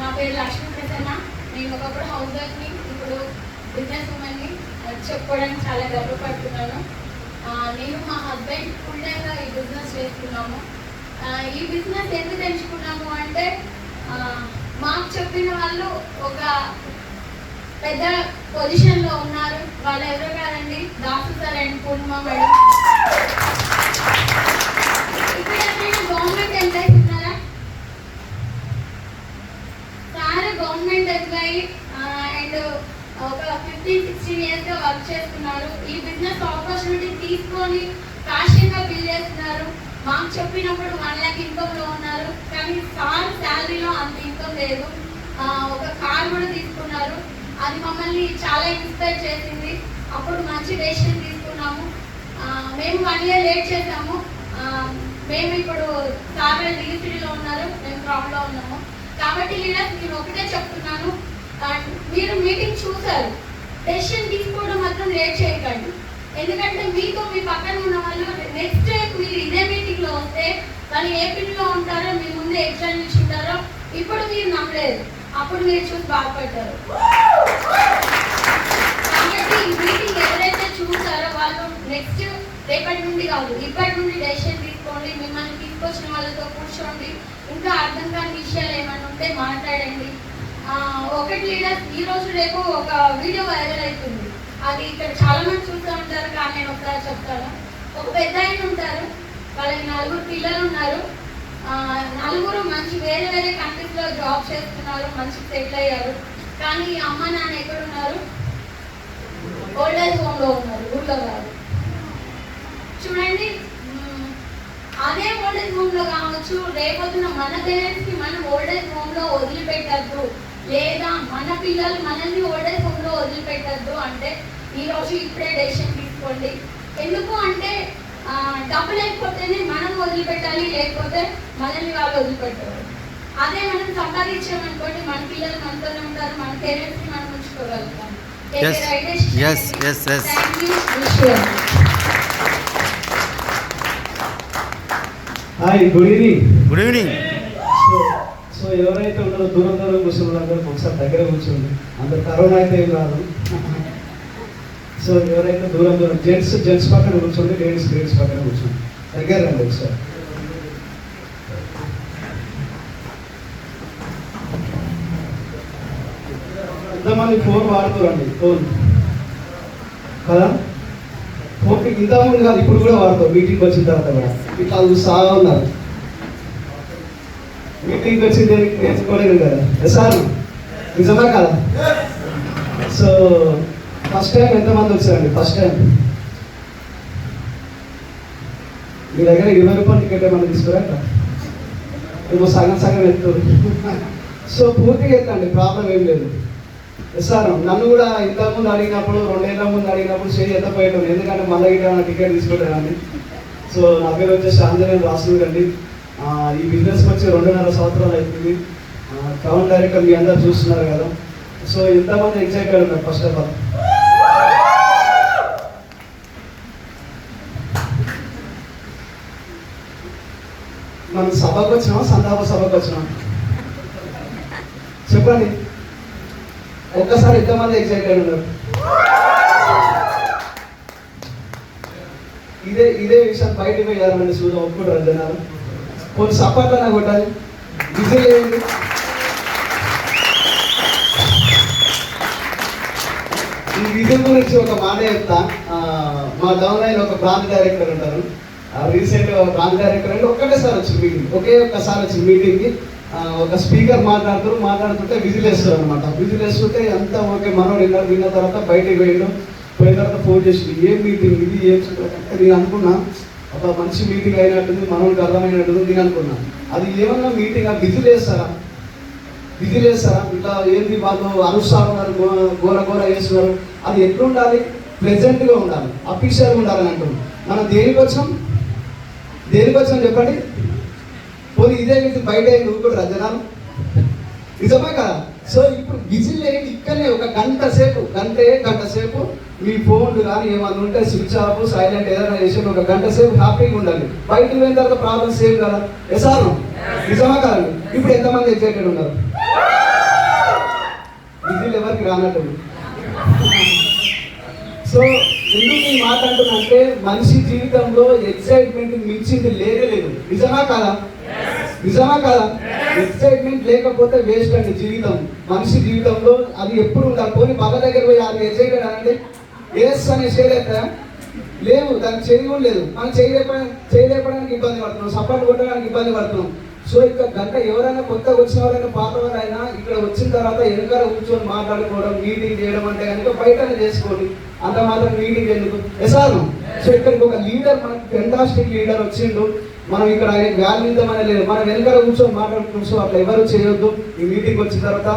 నా పేరు లక్ష్మీ ప్రసన్న. నేను ఒకప్పుడు హౌస్ వైఫ్ని, ఇప్పుడు బిజినెస్ ఉమెన్ని చెప్పుకోవడానికి చాలా గర్వపడుతున్నాను. నేను మా హస్బెండ్ ఫుల్ టైమ్గా ఈ బిజినెస్ చేస్తున్నాము. ఈ బిజినెస్ ఎందుకు ఎంచుకున్నాము అంటే మాకు చెప్పిన వాళ్ళు ఒక పెద్ద పొజిషన్లో ఉన్నారు. వాళ్ళు ఎవరో కాదండి, Dasu sir and Purnima madam. ఇక్కడ ఎవరైనా గవర్నమెంట్ ఎంప్లాయీస్ ఉన్నారా? సార్ గవర్నమెంట్ ఎంప్లాయీ అండ్ ఒక 15-16 ఇయర్స్గా వర్క్ చేస్తున్నారు. ఈ బిజినెస్ ఆపర్చునిటీ తీసుకొని ఫ్యాషన్గా బిల్డ్ చేస్తున్నారు. మాకు చెప్పినప్పుడు 1 lakh ఇన్కమ్లో ఉన్నారు, కానీ సార్ శాలరీలో అంత ఇన్కమ్ లేదు. ఒక కార్ కూడా తీసుకున్నారు. అది మమ్మల్ని చాలా ఇన్స్పైర్ చేసింది. అప్పుడు మంచి డెసిషన్ తీసుకున్నాము. మేము 1 year లేట్ చేసాము. మేము ఇప్పుడు సార్ డిగ్రీలో ఉన్నారు, మేము క్రాప్లో ఉన్నాము. కాబట్టి లీడర్స్ నేను ఒకటే చెప్తున్నాను, మీరు మీటింగ్ చూసారు, డెసిషన్ తీసుకోవడం మాత్రం లేట్ చేయకండి. ఎందుకంటే మీతో మీ పక్కన ఉన్న వాళ్ళు నెక్స్ట్ డే మీరు ఇదే మీటింగ్లో వస్తే వాళ్ళు ఏ పిన్లో ఉంటారో, మీ ముందే ఎగ్జామ్ ఉంటారో ఇప్పుడు మీరు నమ్మలేదు, అప్పుడు మీరు చూసి బాధపడ్డారు. కాబట్టి ఈ మీటింగ్ ఎవరైతే చూసారో వాళ్ళు నెక్స్ట్ రేపటి నుండి కాదు, ఇప్పటి నుండి డెసిషన్ తీసుకోండి. మిమ్మల్ని తీసుకొచ్చిన వాళ్ళతో కూర్చోండి, ఇంకా అర్థం కాని విషయాలు ఏమైనా ఉంటే మాట్లాడండి. ఒకటి లీడర్స్ ఈ రోజు రేపు ఒక వీడియో వైరల్ అవుతుంది, అది ఇక్కడ చాలా మంది చూస్తూ ఉంటారు, కానీ నేను ఒకసారి చెప్తాను. ఒక పెద్ద ఆయన ఉంటారు, వాళ్ళకి 4 పిల్లలు ఉన్నారు. 4 మంచి వేరే వేరే కంట్రీస్లో జాబ్ చేస్తున్నారు, మంచి సెటిల్ అయ్యారు. కానీ అమ్మ నాన్న ఎక్కడున్నారు? ఓల్డ్ ఏజ్ హోమ్లో ఉన్నారు, ఊళ్ళో కాదు. చూడండి, అదే ఓల్డ్ ఏజ్ హోమ్లో కావచ్చు, రేపొద్దున మన పేరెంట్స్కి మనం ఓల్డ్ ఏజ్ హోమ్లో వదిలిపెట్టద్దు, లేదా మన పిల్లలు మనల్ని ఓల్డ్ ఏజ్ హోమ్లో వదిలిపెట్టద్దు అంటే ఈరోజు ఇప్పుడే డెసిషన్ తీసుకోండి. ఎందుకు అంటే డబ్బు లేకపోతేనే మనం వదిలిపెట్టాలి, లేకపోతే మనల్ని వాళ్ళు వదిలిపెట్టారు. అదే మనం సంపాదించామనుకోండి, మన పిల్లలు మనతోనే ఉంటారు, మన పేరెంట్స్ని మనం ఉంచుకోగలుగుతాం. Hi, good evening. Good evening. So ఎవరైతే ఉన్నారో దూరం దూరం కూర్చున్న అందరూ ఒకసారి దగ్గర కూర్చోండి. అందరు కరోనా అయితే ఏం రాదు. సో ఎవరైతే దూరం దూరం జెంట్స్ పక్కన కూర్చోండి, లేడీస్ పక్కన కూర్చోండి. దగ్గర రండి ఒకసారి. ఇంతమంది ఫోన్ వాడుతారండి, ఫోన్ కదా. ఫోన్కి ఇంతకుముందు కాదు, ఇప్పుడు కూడా వాడతారు. మీటింగ్ వచ్చిన తర్వాత కూడా ఇట్లా సాగా ఉన్నారు. మీటింగ్కి వచ్చి నేర్చుకోలేదు కదా సార్, నిజమే కదా. సో ఫస్ట్ టైం ఎంతమంది వచ్చారండి? ఫస్ట్ టైం మీ దగ్గర 20 రూపాయలు టికెట్ ఏమన్నా తీసుకురా, ఏమో సగం ఎత్తు. సో పూర్తిగా ఎత్తండి, ప్రాబ్లం ఏం లేదు. సార్ నన్ను కూడా ఇంతకుముందు అడిగినప్పుడు, 2 ఏళ్ళ ముందు అడిగినప్పుడు చేయి ఎత్తపోయాను, ఎందుకంటే మళ్ళీ గిట్ట టికెట్ తీసుకుంటానండి. సో నా పేరు వచ్చేసి ఆంజనేయులు రాసు అండి. ఈ బిజినెస్కి వచ్చి 2.5 సంవత్సరాలు అవుతుంది. టౌన్ డైరెక్టర్ మీ అందరు చూస్తున్నారు కదా. సో ఎంతమంది ఎగ్జైటెడ్ ఉన్నారు? ఫస్ట్ ఆఫ్ ఆల్ మనం సభకు వచ్చినాం, సంతాప సభకు వచ్చినాం, చెప్పండి ఒక్కసారి ఎంతమంది ఎగ్జైటెడ్ ఉన్నారు? ఇదే విషయం బయటకు పోయారండి, చూద్దాం ఒప్పుకుంటారు జనాలు. కొన్ని సపోర్ట్లన్నా కొట్టాలి, విజిల్ వేయండి. ఈ విజిల్ గురించి ఒక మాట చెప్తా. మా డౌన్ లైన్ ఒక బ్రాంచ్ డైరెక్టర్ ఉంటారు. రీసెంట్గా ఒక బ్రాంచ్ డైరెక్టర్ అంటే ఒక్కటేసారి వచ్చింది మీటింగ్, ఒక్కసారి వచ్చింది మీటింగ్కి. ఒక స్పీకర్ మాట్లాడుతుంటే విజిల్ వేస్తారు అనమాట. విజిల్ వేస్తుంటే అంతా ఓకే, మనోడు విన్న తర్వాత బయటకు పోయిన తర్వాత ఫోన్ చేసింది, ఏం మీటింగ్ ఇది, ఏం అంటే నేను అనుకున్నా ఒక మంచి మీటింగ్ అయినట్టుంది, మనోడికి అర్థమైనట్టుంది నేను అనుకున్నా. అది ఏమన్నా మీటింగ్ విజిల్ వేస్తారా? ఇట్లా ఏంది వాళ్ళు అనుష్ఠానం ఘోర చేస్తున్నారు. అది ఎట్లుండాలి? ప్లెజెంట్గా ఉండాలి, అఫీషియల్గా ఉండాలని అంటున్నాం. మనం దేనికి వచ్చాం చెప్పండి. పోనీ ఇదే బయట ఊరుకుంటారా జనాలు? నిజమే కదా. సో ఇప్పుడు విజిల్ ఏంటి? ఇక్కడనే ఒక గంట సేపు మీ ఫోన్లు కానీ ఏమన్నా ఉంటే స్విచ్ ఆఫ్, సైలెంట్ ఏదైనా చేసి ఒక గంట సేపు హ్యాపీగా ఉండాలి. బయటకు పోయిన తర్వాత ప్రాబ్లమ్ సేమ్ కదా. ఎసారు నిజమా కాదండి? ఇప్పుడు ఎంతమంది ఎగ్జైటెడ్ ఉన్నారు? బిజీలు ఎవరికి రానట్టు. సో ఎందుకు ఈ మాట అంటున్నా అంటే మనిషి జీవితంలో ఎక్సైట్మెంట్ మించింది లేదే లేదు. నిజమా కాదా? నిజమా కాదా? ఎక్సైట్మెంట్ లేకపోతే వేస్ట్ అండి జీవితం. మనిషి జీవితంలో అది ఎప్పుడు ఉండాలి. పోనీ బాబా దగ్గర పోయి అది ఎక్సైటెడ్ అనండి, ఏస్ అనే చేయలేక లేవు, దానికి చేయి కూడా లేదు. మనం చేయలేపడానికి ఇబ్బంది పడుతున్నాం, సపోర్ట్ కొట్టడానికి ఇబ్బంది పడుతున్నాం. సో ఇక్కడ గంట ఎవరైనా కొత్తగా వచ్చిన వాళ్ళైనా పాత వాళ్ళైనా ఇక్కడ వచ్చిన తర్వాత వెనకాల కూర్చొని మాట్లాడుకోవడం, మీటింగ్ చేయడం అంటే కనుక బయటనే చేసుకోండి. అంత మాత్రం మీటింగ్ ఎందుకు ఎసారు? సో ఇక్కడికి ఒక లీడర్, మనకు ఫెంటాస్టిక్ లీడర్ వచ్చిండు. మనం ఇక్కడ వ్యాలిద్దామనే లేదు, మనం వెనకాల కూర్చొని మాట్లాడుతున్నాం. సో అట్లా ఎవరు చేయొద్దు. ఈ మీటింగ్ వచ్చిన తర్వాత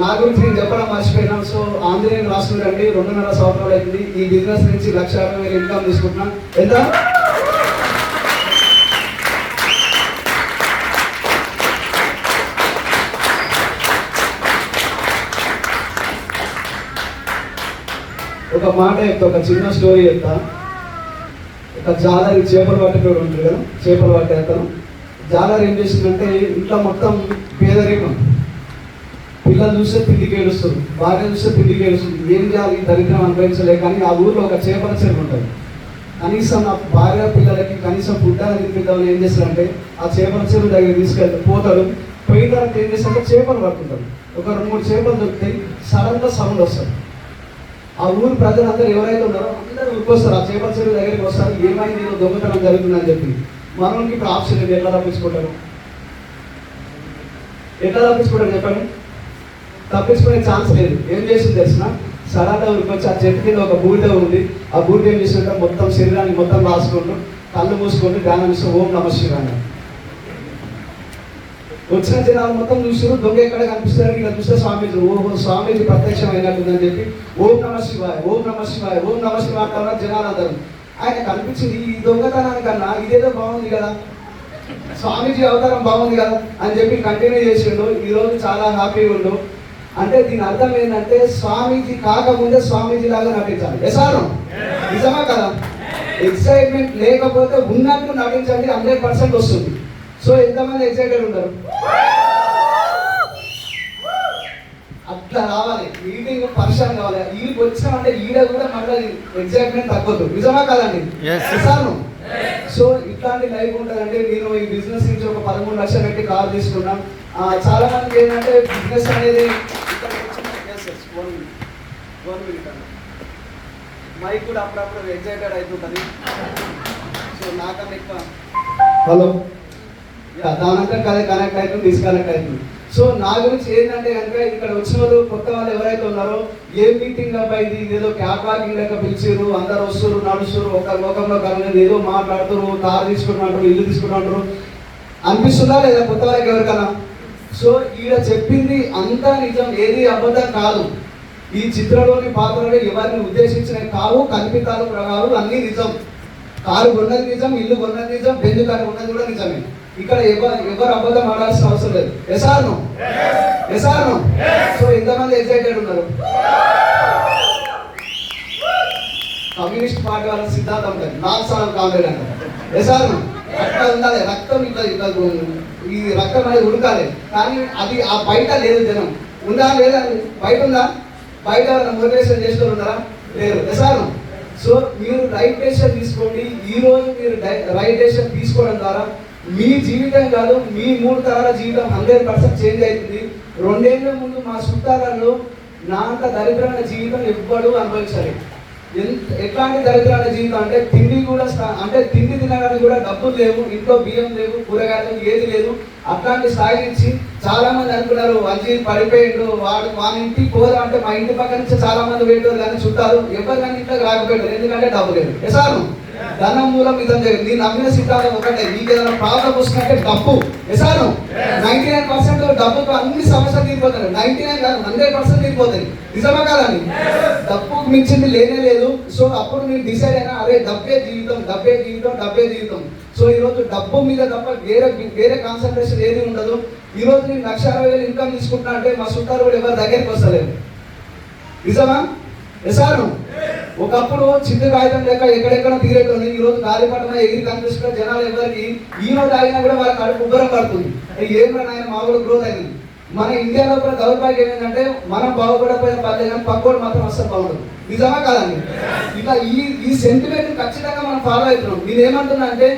నా గురించి నేను చెప్పడం మర్చిపోయినాం. సో ఆంజనేయులు రాసుకుంటండి 2.5 సంవత్సరాలు అయింది. ఈ బిజినెస్ నుంచి 1,60,000 ఇన్కమ్ తీసుకుంటున్నాం. ఎంత? ఒక మాట చెప్తా, ఒక చిన్న స్టోరీ చెప్తా. ఒక జాలరి చేపలు పట్టేటోడు ఉంటాడు కదా, చేపలు పట్టేస్తాను. జాలరి ఏం చేసిందంటే ఇంట్లో మొత్తం పేదరికం, పిల్లలు చూస్తే తిండికి ఏడుస్తుంది, భార్య చూస్తే తిండికి ఏడుస్తుంది. ఏం చేయాలి, దరిద్రం అనుభవించలే. కానీ ఆ ఊర్లో ఒక చేపల చెరువు ఉంటుంది. కనీసం ఆ భార్య పిల్లలకి కనీసం ఫుడ్ అని తినిపిద్దామని ఏం చేస్తారంటే ఆ చేపల చెరువు దగ్గర తీసుకెళ్తే పోతాడు. పోయిన తర్వాత ఏం చేస్తారంటే చేపలు పట్టుకుంటాడు. ఒక 2-3 చేపలు దొరుకుతాయి. సడన్గా సౌండ్ వస్తుంది. ఆ ఊరు ప్రజలందరూ ఎవరైతే ఉన్నారో అందరూ ఊరికొస్తారు, ఆ చేపల చెరువు దగ్గరికి వస్తారు. ఏమైంది, ఏదో దొంగతనం జరుగుతుందని చెప్పి. మనకి ఇప్పుడు ఆప్షన్ లేదు, ఎట్లా తప్పించుకుంటారు? ఎట్లా తప్పించుకుంటారు చెప్పండి? తప్పించుకునే ఛాన్స్ లేదు. ఏం చేసింది తెలిసిన, సడన్గా ఊరికి వచ్చి ఆ చెట్టు కింద ఒక బూడిద ఉంది. ఆ బూడిద ఏం చేస్తుంటే మొత్తం శరీరానికి మొత్తం రాసుకుంటూ కళ్ళు మూసుకుంటూ ధ్యానం ఇస్తూ ఓం నమః శివాయ. వచ్చిన జనాలు మొత్తం చూసారు, దొంగ ఎక్కడ కనిపిస్తారు, ఇలా చూస్తే స్వామీజీ, ఓహో స్వామీజీ ప్రత్యక్షం అయినట్టుందని చెప్పి ఓం నమః శివాయ, ఓం నమః శివాయ, ఓం నమః శివాయ అంటున్న జనాలు అందరూ. ఆయన కనిపించింది ఈ దొంగతనానికన్నా ఇదేదో బాగుంది కదా, స్వామీజీ అవతారం బాగుంది కదా అని చెప్పి కంటిన్యూ చేసిండు. ఈరోజు చాలా హ్యాపీగా ఉండు. అంటే దీని అర్థం ఏంటంటే స్వామీజీ కాకముందే స్వామీజీ లాగా నటించాలి. ఎసారు? నిజమా కదా? ఎక్సైట్మెంట్ లేకపోతే ఉన్నట్టు నటించండి, 100% వస్తుంది. సో ఎంతమంది ఎక్సైటెడ్ ఉంటారు? అట్లా రావాలి. మీటింగ్ పర్సన్ కావాలి. వీళ్ళకి వచ్చినామంటే ఈడ కూడా మళ్ళీ ఎక్సైట్మెంట్ తగ్గదు. నిజమా కదండి? ఎసారు? సో ఇట్లాంటి లైఫ్ ఉంటుందంటే నేను ఈ బిజినెస్ నుంచి ఒక 13 లక్షలు పెట్టి కార్ తీసుకున్నాం. చాలా మందికి ఏంటంటే బిజినెస్ అనేది మైక్ కూడా అప్పుడప్పుడు ఎక్సైటెడ్ అవుతుంటుంది. సో నాకన్నా ఎక్కువ హలో దానంతా కనెక్ట్ అవుతుంది, డిస్కనెక్ట్ అవుతుంది. సో నా గురించి ఏంటంటే కనుక ఇక్కడ వచ్చిన వాళ్ళు కొత్త వాళ్ళు ఎవరైతే ఉన్నారో ఏ మీటింగ్ అబ్బాయి ఏదో క్యాబ్ వాకింగ్ లెక్క పిలిచారు, అందరు వస్తారు నడుస్తారు, ఒక లోకంలో కలిసి ఏదో మాట్లాడుతారు, కారు తీసుకుంటున్నారు, ఇల్లు తీసుకుంటున్నారు అనిపిస్తుందా లేదా కొత్త వాళ్ళకి ఎవరికన్నా? సో ఈడ చెప్పింది అంతా నిజం, ఏది అబద్ధం కాదు. ఈ చిత్రంలోని పాత్రలు ఎవరిని ఉద్దేశించినవి కావు, కల్పితాలు ప్రకారం అన్ని నిజం. కారు కొన్నది నిజం, ఇల్లు కొన్నది నిజం, బెంజు కారు కొన్నది కూడా నిజమే. ఇక్కడ ఎవరు అబద్ధం ఆడాల్సిన అవసరం లేదు. ఎసార్ను? ఎసార్ను? సో ఎంతమంది ఎక్సైటెడ్ ఉన్నారు? కమ్యూనిస్ట్ పార్టీ వాళ్ళ సిద్ధాంతం ఉంటుంది, నాలుగు సార్లు కాంగ్రెస్ అంటారు. ఎసార్ను? అట్లా ఉండాలి. రక్తం ఇట్లా ఇట్లా ఈ రక్తం అనేది ఉడకాలి. కానీ అది ఆ బయట లేదు. జనం ఉందా లేదా? బయట ఉందా? బయట మోటివేషన్ చేస్తూ ఉన్నారా? లేరు. ఎసార్ను? సో మీరు రైట్ డెసిషన్ తీసుకోండి. ఈ రోజు మీరు రైట్ డెసిషన్ తీసుకోవడం ద్వారా మీ జీవితం కాదు, మీ 3 తరాల జీవితం 100% చేంజ్ అవుతుంది. 2 ఏళ్ళ ముందు మా చుట్టాలలో నా అంత దరిద్రమైన జీవితం ఎవ్వడు అనుభవించాలి. ఎట్లాంటి దరిద్రమైన జీవితం అంటే తిండి కూడా అంటే తిండి తినడానికి కూడా డబ్బులు లేవు, ఇంట్లో బియ్యం లేవు, కూరగాయలు ఏది లేదు. అట్లాంటి స్థాయి నుంచి చాలా మంది అనుకున్నారు వంజీ పడిపోయిండు, వాడి ఇంటికి పోదాం అంటే మా ఇంటి పక్క నుంచి చాలా మంది పెట్టారు, కానీ చుట్టారు ఎవరు కానీ ఇంట్లోకి రాకపోయారు. ఎందుకంటే డబ్బు లేదు. ఎసారు? ధనం మూలం ఇదం జరిగింది. నేను నమ్మిన సిద్ధాంతం ఒకటే, మీకు ఏదైనా ప్రాబ్లం వస్తుందంటే డబ్బు. ఎసారు? 99% డబ్బుతో అన్ని సమస్యలు తీరిపోతాయి. 99 కాదు, 100% తీరిపోతాయి. నిజమా కాదండి? డబ్బుకు మించింది లేనే లేదు. సో అప్పుడు నేను డిసైడ్ అయినా అరే డబ్బే జీవితం, డబ్బే జీవితం, డబ్బే జీవితం. సో ఈరోజు డబ్బు మీద తప్ప వేరే కాన్సన్ట్రేషన్ ఏది ఉండదు. ఈరోజు నేను 1,60,000 ఇన్కమ్ తీసుకుంటున్నా అంటే మా చుట్టాలు కూడా ఎవరి దగ్గరికి వస్తలేదు. నిజమా? ఎసారు? ఒకప్పుడు చిన్న కాగితం లేక ఎక్కడెక్కడ తీరేటోని ఈరోజు గాలిపటన ఎగిరి కనిపిస్తున్న జనాలు ఎవరికి ఈ రోజు అయినా కూడా వాళ్ళ కడుపు ఉబ్బరం పడుతుంది. ఏం నాయన మా కూడా గ్రోత్ అయింది. మన ఇండియాలో కూడా దౌర్భాగ్యం ఏంటంటే మనం బాగుపడకపోయిన పర్లేదు కానీ పక్కోడు మాత్రం అస్సలు బాగుండదు. నిజమా కాదండి? ఇట్లా ఈ సెంటిమెంట్ ఖచ్చితంగా మనం ఫాలో అవుతున్నాం. నేను ఏమంటున్నా అంటే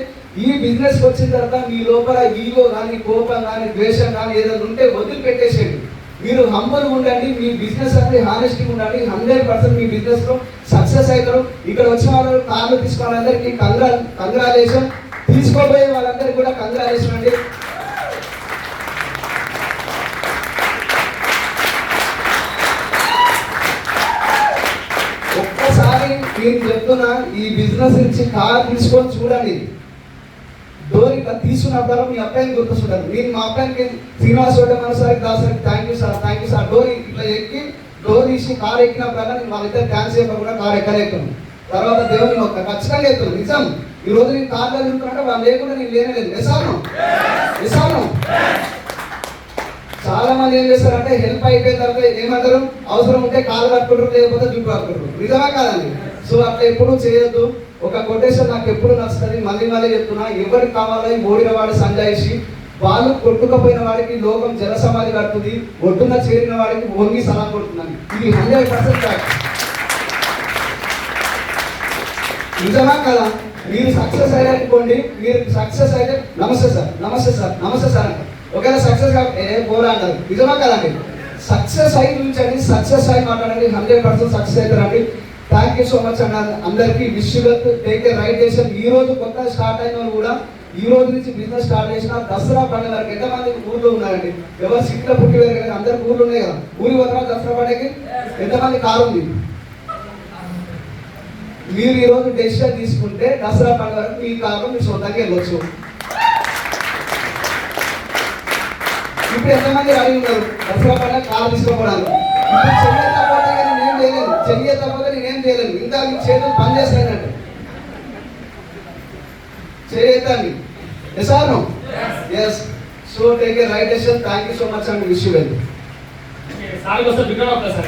ఈ బిజినెస్కి వచ్చిన తర్వాత మీ లోపల ఈగో కానీ కోపం కానీ ద్వేషం కానీ ఏదైనా ఉంటే వదిలిపెట్టేసేయండి. మీరు హంబల్ ఉండండి, మీ బిజినెస్ అనేది హానెస్టీగా ఉండండి. 100% మీ బిజినెస్ లో సక్సెస్ అవుతారు. ఇక్కడ వచ్చిన వాళ్ళు కార్లు తీసుకున్న వాళ్ళందరికీ కంగ్రాలేషన్, తీసుకోబోయే వాళ్ళందరికీ కూడా కంగ్రాలేషన్ అండి. ఒక్కసారి నేను చెప్తున్నా, ఈ బిజినెస్ నుంచి కార్ తీసుకొని చూడండి. డోర్ ఇట్లా తీసుకున్నప్పుడు మీ అబ్బాయిని గుర్తొస్తుంటారు. నేను మా అబ్బాయికి శ్రీనివాస్ మనసారికి దాసరికి థ్యాంక్ యూ సార్ డోర్ ఇట్లా ఎక్కి డోర్ తీసి కార్ ఎక్కినప్పుడల్లా నేను వాళ్ళిద్దరు డ్యాన్స్ చేయకుండా కార్ ఎక్కలేకున్నాను. తర్వాత దేవుని మొక్క ఖచ్చితంగా ఎత్తున్నాను. నిజం, ఈ రోజు నేను కార్లో తిరుగుతున్నట్టే వాళ్ళు లేకుండా నేను లేనేలేదు. నిజాను చాలా మంది ఏం చేస్తారంటే హెల్ప్ అయిపోయిన తర్వాత ఏమంటారు, అవసరం ఉంటే కాలు పట్టుకుంటారు, లేకపోతే జుట్టు పట్టుకుంటారు. నిజమా కాదండి? సో అట్లా ఎప్పుడు చేయొద్దు. ఒక కొటేషన్ నాకు ఎప్పుడు నచ్చుతుంది, మళ్ళీ చెప్తున్నా, ఎవరికి కావాలో ఓడిన వాడు సంజాయిషి, వాళ్ళు కొట్టుకపోయిన వాడికి లోకం జలసమాధి కడుతుంది, ఒడ్డున చేరిన వాడికి వంగి సలాం కొడుతుందని. ఇది 100% ఫ్యాక్ట్. నిజమా కదా? మీరు సక్సెస్ అయ్యారనుకోండి, మీరు సక్సెస్ అయితే నమస్తే సార్ అంటే ఒకవేళ సక్సెస్ పోరా అంటారు. నిజమా కదండి? సక్సెస్ అయి చూపించండి, సక్సెస్ అయి మాట్లాడండి, 100% సక్సెస్ అవుతారండి. థ్యాంక్ యూ సో మచ్ అండి అందరికీ. Wish you take a right decision. ఈ రోజు కొత్త స్టార్ట్ అయిన వాళ్ళు కూడా ఈ రోజు నుంచి బిజినెస్ స్టార్ట్ చేసిన దసరా పండుగ వరకు ఎంతమంది ఊర్లో ఉన్నారండి? ఎవరు సిటీలో పుట్టివేరు కదా, అందరికి ఊర్లు ఉన్నాయి కదా. ఊరి పోతున్నా దసరా పండుగకి ఎంతమంది కారు ఉంది? మీరు ఈ రోజు డెసిషన్ తీసుకుంటే దసరా పండుగ వరకు మీ కారు మీ సొంతంగా వెళ్ళొచ్చు. ఇప్పుడు ఎంతమంది రెడీ ఉన్నారు దసరా పండుగ కారు తీసుకోవడానికి? చెయ్యకపోతే నేనేం చేయలేను. ఇంకా మీ చేతులు పని చేస్తానంటే చేయతాన్ని. Yes or no? Yes. So take a right decision. Thank you so much and wish you well. Sir కోసం బిగ్గర అవుతా సార్.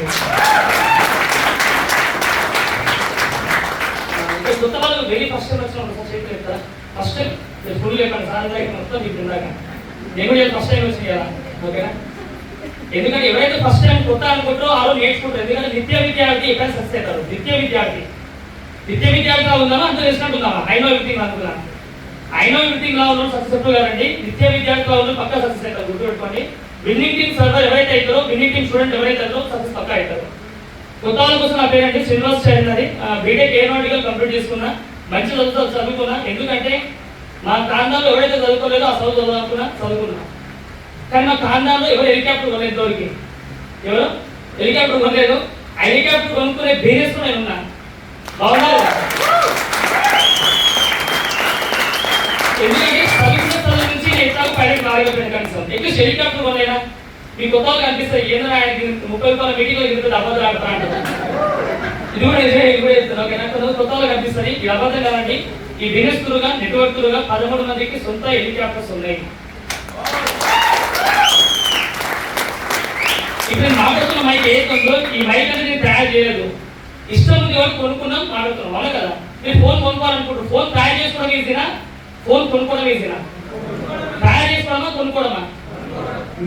కొత్త వాళ్ళు వెరీ ఫస్ట్ టైం వచ్చిన చేతి చెప్తారా? ఫస్ట్ టైం ఫుల్ లేకుండా సార్ మొత్తం మీకు ఇందాక నేను కూడా ఫస్ట్ టైం వచ్చింది కదా. ఓకేనా? ఎందుకంటే ఎవరైతే ఫస్ట్ టైం కొత్త అనుకుంటారో వాళ్ళు నేర్చుకుంటారు. ఎందుకంటే నిత్య విద్యార్థి ఎక్కడ సక్సెస్ అవుతారు? నిత్య విద్యార్థిగా ఉందామా అంత తెలిసినట్టు ఉందామా? ఐ నో ఎవ్రీథింగ్ అనుకున్నాను. ఐ నో ఎవ్రీథింగ్ లా ఉన్నాడు సక్సెస్ఫుల్ గారండి. నిత్య విద్యార్థిగా ఉన్న పక్కా సక్సెస్ అవుతారు. గుర్తుపెట్టుకోండి. విన్నింగ్ టీమ్ సర్వర్ ఎవరైతే అవుతారో, విన్నింగ్ టీమ్ స్టూడెంట్ ఎవరైతే అవుతారో సక్సెస్ పక్కా అవుతారు. కొత్త వాళ్ళ కోసం నా పేరంటే శ్రీనివాస్ చైర్నది. బీటెక్ ఏరోనాటికల్ కంప్లీట్ చేసుకున్నా, మంచి చదువుకున్నా. ఎందుకంటే మా ప్రాంతాల్లో ఎవరైతే చదువుకోలేదో ఆ చదువుకున్నా. కానీ మా ప్రాంతాల్లో ఎవరు హెలికాప్టర్ కొనలేదు. దొరికి ఎవరు హెలికాప్టర్ కొనలేదు. ఆ హెలికాప్టర్ కొనుక్కునే బిజినెస్ నేను ఉన్నాను. బాగున్నారు. ఎందుకంటే చదువు నుంచి ఎట్లా పైలట్ రాగలిపోయిన కనీసం ఎక్కువ హెలికాప్టర్ కొనలేనా? మీ కొత్త వాళ్ళు కనిపిస్తాయి. ఏదైనా 30 రూపాయల మీటింగ్లో ఇద్దరు అబద్ధాలు ఆడతా అంటారు. ఇది కూడా చెప్తాను. ఓకేనా? కొత్త వాళ్ళు కనిపిస్తుంది. ఈ అబద్ధం కాదండి. ఈ బిజినెస్ తురుగా నెట్వర్క్ తురుగా 13 మందికి సొంత హెలికాప్టర్స్ ఉన్నాయి. ఇప్పుడు నేను మాట్లాడుతున్న మైక్ ఏదో ఈ మైక్ అనేది నేను తయారు చేయలేదు. ఇష్టం ఉంది ఎవరు కొనుక్కున్నాం మాట్లాడుతున్నాం వాళ్ళ కదా. మీరు ఫోన్ కొనుక్కోవాలనుకుంటారు. ఫోన్ తయారు చేసుకోవడం ఈజీనా? ఫోన్ కొనుక్కోవడం ఈజీనా? తయారు చేసుకోవడమా కొనుక్కోవడమా?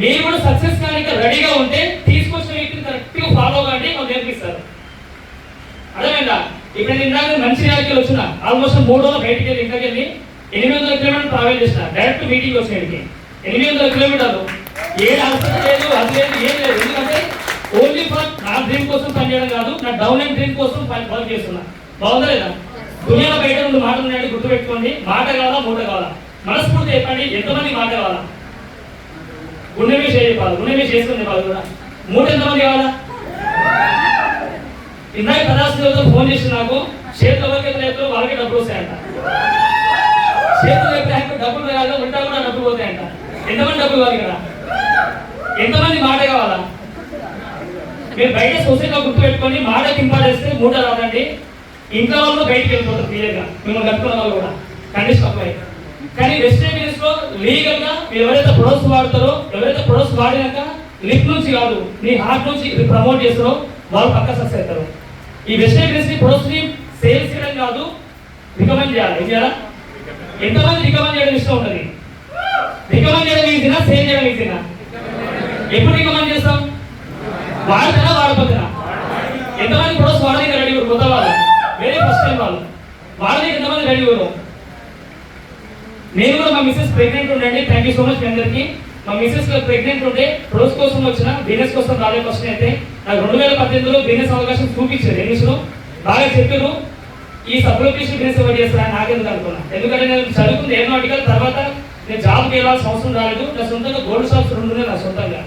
మీరు కూడా సక్సెస్ కానీ రెడీగా ఉంటే తీసుకొచ్చిన వ్యక్తిని కరెక్ట్గా ఫాలో కాండి, వాళ్ళు నేర్పిస్తారు. అర్థమైందా? ఇప్పుడు నేను ఇందాక మంచిర్యాలకి వచ్చిన ఆల్మోస్ట్ 3 రోజులు బయటికి వెళ్ళి ఇంటికి వెళ్ళి 800 కిలోమీటర్లు ట్రావెల్ చేసిన. డైరెక్ట్ మీటింగ్ వచ్చినడికి 800 కిలోమీటర్లు. ఏది అవసరం లేదు, అది లేదు, ఏం లేదు. ఎందుకంటే ఓన్లీ ఫర్ నా డ్రీమ్ కోసం పనిచేయడం కాదు, నా డౌన్ అండ్ డ్రీమ్ కోసం వర్క్ చేస్తున్నా. బాగుందా లేదా? దునియాలో బయట 2 మాటలు ఉన్నాయండి, గుర్తుపెట్టుకోండి. మాట కావాలా, మూట కావాలా? మనస్ఫూర్తి చెప్పండి. ఎంతమంది మాట కావాలా? గుండె మీద చెప్పాలి, గుండె మీద చేసుకుని చెప్పాలి కూడా. మూట ఎంతమంది కావాలా? ఇందాక ప్రదాశతో ఫోన్ చేసి నాకు చేతులు ఎవరికైతే లేదో వాళ్ళకి డబ్బులు వస్తాయంట. చేతులు ఎప్పుడు డబ్బులు రాదు, ఉంటా కూడా డబ్బులు పోతాయంట. ఎంతమంది డబ్బులు కావాలి కదా? ఎంతమంది మాట కావాలా? మీరు బయట సొసైటీలో గుర్తుపెట్టుకొని మాటకి ఇంపార్టెన్స్ మూట రాదండి. ఇంట్లో వాళ్ళు బయటకు వెళ్ళిపోతారు క్లియర్గా. మిమ్మల్ని కట్టుకున్న వాళ్ళు కూడా కండిషన్ అప్లై. కానీ వెస్టర్న్ యూనివర్స్ లో లీగల్ గా మీరు ఎవరైతే ప్రొడక్ట్స్ వాడతారో, ఎవరైతే ప్రొడక్ట్స్ వాడినాక లిప్ నుంచి కాదు నీ హార్ట్ నుంచి ప్రమోట్ చేస్తారో వాళ్ళు పక్కా సక్సెస్ అవుతారు. ఈ వెస్టర్న్ యూనివర్స్ ని ప్రొడక్ట్స్ ని సేల్స్ చేయడం కాదు, రికమెండ్ చేయాలి. ఏం చేయాలా? ఎంతమంది రికమెండ్ చేయడం ఇష్టం ఉంటుంది? రికమెండ్ చేయడం ఈజీనా, సేల్ చేయడం ఈజీనా? ఎప్పుడు రికమెండ్ చేస్తాం? వాడతారా వాడపోతారా? ఎంతమంది ప్రొడక్ట్స్ వాడడానికి రెడీ ఉన్నారు? కొత్త వాళ్ళు, వేరే ఫస్ట్ టైం వాళ్ళు వాడడానికి ఎంతమంది రెడీ ఉన్నారు? నేను కూడా మా మిస్సెస్ ప్రెగ్నెంట్ ఉండండి. థ్యాంక్ యూ సో మచ్ మీ అందరికి. మా మిస్సెస్ ప్రెగ్నెంట్ ఉంటే ప్రొడక్ట్స్ కోసం వచ్చిన, బిజినెస్ కోసం రాలే. ఫస్ట్ అయితే నాకు 2018లో బిజినెస్ అవకాశం చూపించారు. ఇంగ్లీష్లో బాగా చెప్పారు. ఈ సబ్లొకేషన్ బిజినెస్ ఎవరు చేస్తారా నాకెందుకు అనుకున్నా. ఎందుకంటే నేను చదువుకుంది ఏరోనాటికల్, తర్వాత నేను జాబ్కి వెళ్ళాల్సిన అవసరం రాలేదు. నా సొంతంగా గోల్డ్ షాప్స్ 2 ఉన్నాయి. నా సొంతంగా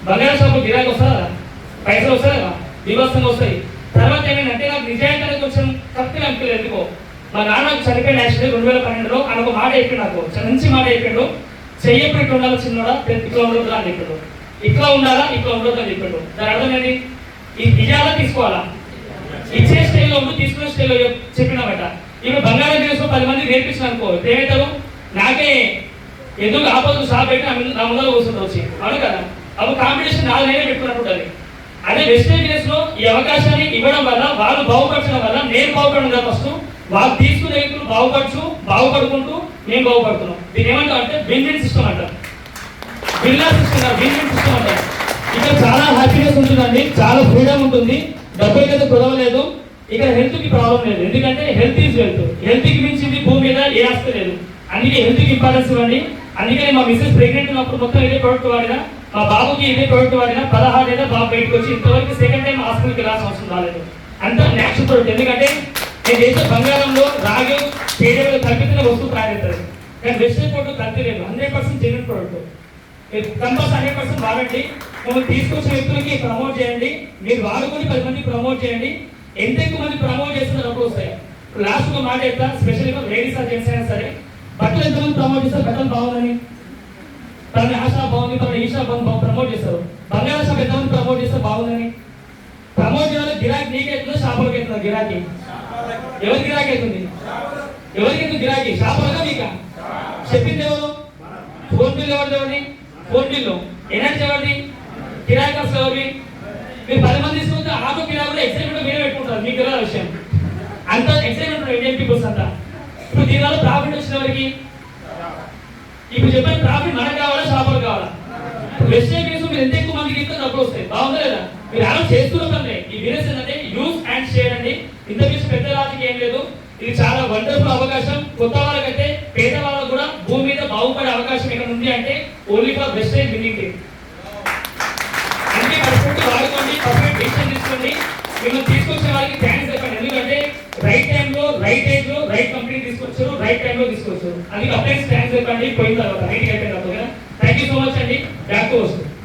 బంగారం షాప్ గిరాకీ వస్తారా, పైసలు వస్తారా, దివసంగా వస్తాయి. తర్వాత ఏమైందంటే నాకు నిజాయితీ అనేది కొంచెం కరెక్ట్గా అనిపించలేదు. ఎందుకో మా నాన్న చనిపోయిన యాక్చువల్లీ 2012లో ఆయన ఒక మాట అయిపోయింది, నాకు మంచి మాట అయిపోయాడు. చెయ్యప్పుడు ఇట్లా ఉండాలి చిన్నోడా, ఇట్లా ఉండదు అని చెప్పాడు. ఇట్లా ఉండాలా, ఇట్లా ఉండదు అని చెప్పాడు. దాని అర్థం ఏంటి? ఇయ్యాలా తీసుకోవాలా, ఇచ్చే స్టైల్లో ఉంటూ తీసుకునే స్టైల్లో చెప్పినామట. ఇప్పుడు బంగారం బిజినెస్ 10 మంది నేర్పించిన అనుకో ఏమవుతారు? నాకే ఎందుకు ఆపదు షాప్ పెట్టి నా ముందర కూర్చుంటూ వచ్చి, అవును కదా. అప్పుడు కాంపిటీషన్ నాలుగు నేనే పెట్టుకున్నట్టు. అదే వెస్టర్న్ బిజినెస్ లో ఈ అవకాశాన్ని ఇవ్వడం వల్ల, వాళ్ళు బాగుపరచడం వల్ల నేను బాగుపడడం కదా. ఫస్ట్ వాళ్ళు తీసుకునే వ్యక్తులు బాగుపడుకుంటూ మేము బాగుపడుతున్నాం. దీని ఏమంటాం అంటే విన్ విన్ సిస్టమ్ అంటారు. బిర్లా సిస్టమ్ కాదు, విన్ విన్ సిస్టమ్ అంటారు. ఇక్కడ చాలా హ్యాపీనెస్ ఉంటుందండి, చాలా ఫ్రీడమ్ ఉంటుంది. డబ్బులకైతే గొడవ లేదు. ఇక్కడ హెల్త్ కి ప్రాబ్లం లేదు. ఎందుకంటే హెల్త్ ఈజ్ వెల్త్. హెల్త్ కి మించింది భూమి మీద ఏ ఆస్తి లేదు. అందుకే హెల్త్ కి ఇంపార్టెన్స్ ఇవ్వండి. అందుకే మా మిస్సెస్ ప్రెగ్నెంట్ ఉన్నప్పుడు మొత్తం ఇదే ప్రోడక్ట్ వాడినా, మా బాబుకి ఇదే ప్రోడక్ట్ వాడినా 16 ఏళ్ళ బాబు బయటకు వచ్చి ఇంతవరకు సెకండ్ టైం హాస్పిటల్కి వెళ్ళాల్సిన అవసరం రాలేదు. అంతా న్యాచురల్ ప్రోడక్ట్. ఎందుకంటే నేను చేసే బంగారంలో రాగి పేదలు కల్పితున్న వస్తువు తయారవుతుంది. కానీ వెస్టర్న్ ప్రోడక్ట్ కల్తీ లేదు. 100% జెన్యూన్ ప్రోడక్ట్. మీరు కంపల్సరీ 100% వాడండి. మమ్మల్ని తీసుకొచ్చిన వ్యక్తులకి ప్రమోట్ చేయండి. మీరు వాడుకొని 10 మంది ప్రమోట్ చేయండి. ఎంత ఎక్కువ మంది ప్రమోట్ చేస్తే డబ్బులు వస్తాయి. లాస్ట్ ఒక మాట చెప్తా, స్పెషల్గా లేడీస్ ఆర్ జెంట్స్ అయినా సరే, బట్టలు ఎంతమంది ప్రమోట్ చేస్తారు? బట్టలు బాగుందని, తన ఆ షాప్ బాగుంది, తన ఈ షాప్ బాగుంది ప్రమోట్ చేస్తారు. బంగాళా షాప్ ఎంతమంది ప్రమోట్ చేస్తారు? బాగుందని. ప్రమోట్ చేయాలి. గిరాకీ నీకెత్తుందో షాపులకు ఎత్తుందో? గిరాకీ ఎవరి గిరాకీ అవుతుంది? ఎవరికి ఎందుకు గిరాకీ? షాపులుగా మీకా? చెప్పింది ఎవరు? ఫోన్ బిల్ ఎవరిది? ఫోన్ బిల్లు ఎనర్జీ ఎవరిది? కిరాయి ఖర్చు ఎవరిది? మీరు 10 మంది తీసుకుంటే ఆటో కిరాయి కూడా ఎక్సైట్మెంట్ మీరే పెట్టుకుంటారు. మీకు తెలియదు విషయం. అంత ఎక్సైట్మెంట్ ఇండియన్ పీపుల్స్ అంతా. ఇప్పుడు దీనివల్ల ప్రాఫిట్ వచ్చిన ఎవరికి? ఇప్పుడు చెప్పిన ప్రాఫిట్ మనకు కావాలా, షాపులకు కావాలా? వెస్టర్న్ బిజినెస్ మీరు ఎంత ఎక్కువ మందికి ఇస్తే డబ్బులు వస్తాయి. బాగుందా లేదా? మీరు ఆలోచన చేస్తున్నట్టే. ఈ బిజినెస్ ఏంటంటే యూజ్ అండ్ షేర్ అండి. ఇంత బిజినెస్ పెద్ద రాజుకి ఏం లేదు. ఇది చాలా వండర్ఫుల్ అవకాశం. కొత్త వాళ్ళకైతే, పేద వాళ్ళకు కూడా భూమి మీద బాగుపడే అవకాశం ఇక్కడ ఉంది. అంటే ఓన్లీ ఫర్ వెస్టర్న్ బిల్డింగ్. అంటే పర్ఫెక్ట్ వాడుకోండి, పర్ఫెక్ట్ డిసిషన్ తీసుకోండి. మిమ్మల్ని తీసుకొచ్చే వాళ్ళకి థ్యాంక్స్ చెప్పండి. ఎందుకంటే రైట్ టైంలో, రైట్ ఏజ్ లో, రైట్ కంపెనీ తీసుకొచ్చారు, రైట్ టైంలో తీసుకొచ్చారు. అందుకే అప్లైన్స్ థ్యాంక్స్ చెప్పండి. పోయిన తర్వాత రైట్ అయిపోయిన తర్వాత. థ్యాంక్ యూ సో మచ్ అండి. బ్యాక్ టు వస్తుంది.